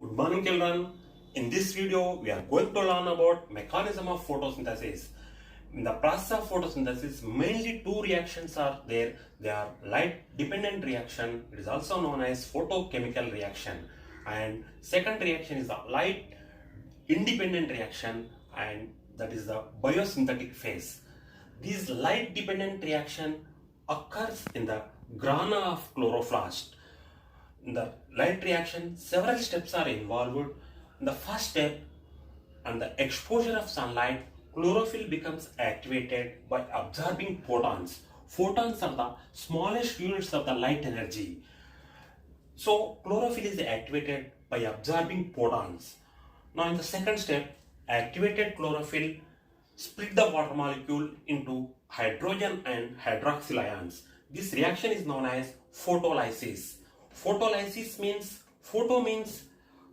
Good morning children. In this video we are going to learn about mechanism of photosynthesis. In the process of photosynthesis mainly two reactions are there. They are light dependent reaction, it is also known as photochemical reaction, and second reaction is the light independent reaction, and that is the biosynthetic phase. This light dependent reaction occurs in the grana of chloroplast. In the light reaction, several steps are involved. In the first step, on the exposure of sunlight, chlorophyll becomes activated by absorbing photons. Photons are the smallest units of the light energy. So, chlorophyll is activated by absorbing photons. Now, in the second step, activated chlorophyll split the water molecule into hydrogen and hydroxyl ions. This reaction is known as photolysis. Photolysis means, photo means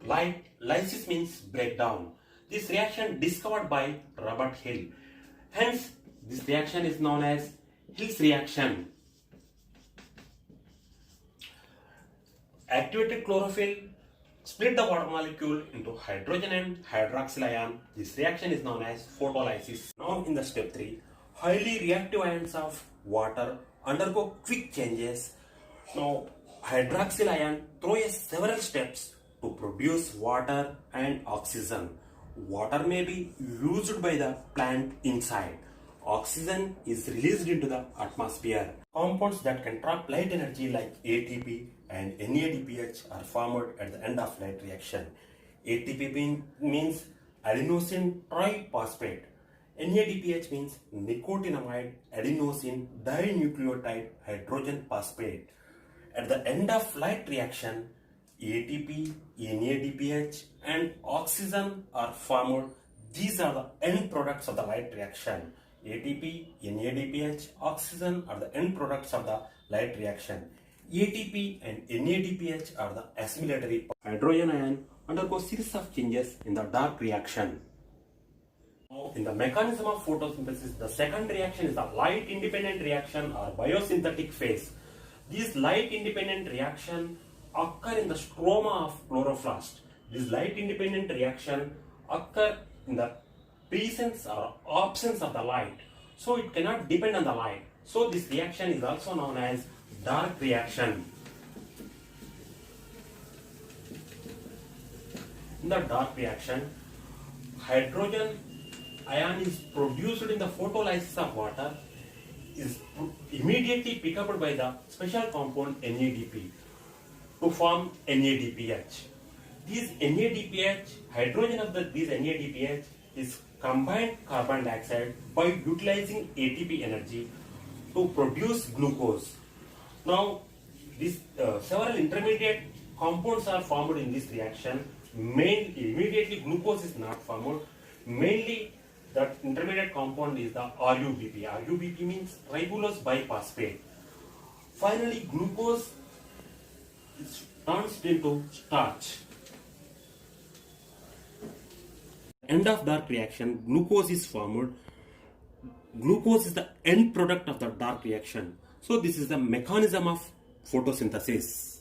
light, lysis means breakdown. This reaction discovered by Robert Hill. Hence, this reaction is known as Hill's reaction. Activated chlorophyll split the water molecule into hydrogen and hydroxyl ion. This reaction is known as photolysis. Now in the step 3, highly reactive ions of water undergo quick changes. Now hydroxyl ion through several steps to produce water and oxygen. Water may be used by the plant inside. Oxygen is released into the atmosphere. Compounds that can trap light energy like ATP and NADPH are formed at the end of light reaction. ATP means adenosine triphosphate. NADPH means nicotinamide adenosine dinucleotide hydrogen phosphate. At the end of light reaction, ATP, NADPH and oxygen are formed. These are the end products of the light reaction. ATP, NADPH, oxygen are the end products of the light reaction. ATP and NADPH are the assimilatory. Hydrogen ion undergo series of changes in the dark reaction. Now, in the mechanism of photosynthesis, the second reaction is the light independent reaction or biosynthetic phase. This light independent reaction occur in the stroma of chloroplast. This light independent reaction occur in the presence or absence of the light. So it cannot depend on the light. So this reaction is also known as dark reaction. In the dark reaction, hydrogen ion is produced in the photolysis of water, is immediately picked up by the special compound NADP to form NADPH. This NADPH, hydrogen of this NADPH is combined carbon dioxide by utilizing ATP energy to produce glucose. Now, these several intermediate compounds are formed in this reaction. Immediately glucose is not formed. Mainly, that intermediate compound is the RUBP. RUBP means ribulose biphosphate. Finally, glucose turns into starch. End of dark reaction, glucose is formed. Glucose is the end product of the dark reaction. So this is the mechanism of photosynthesis.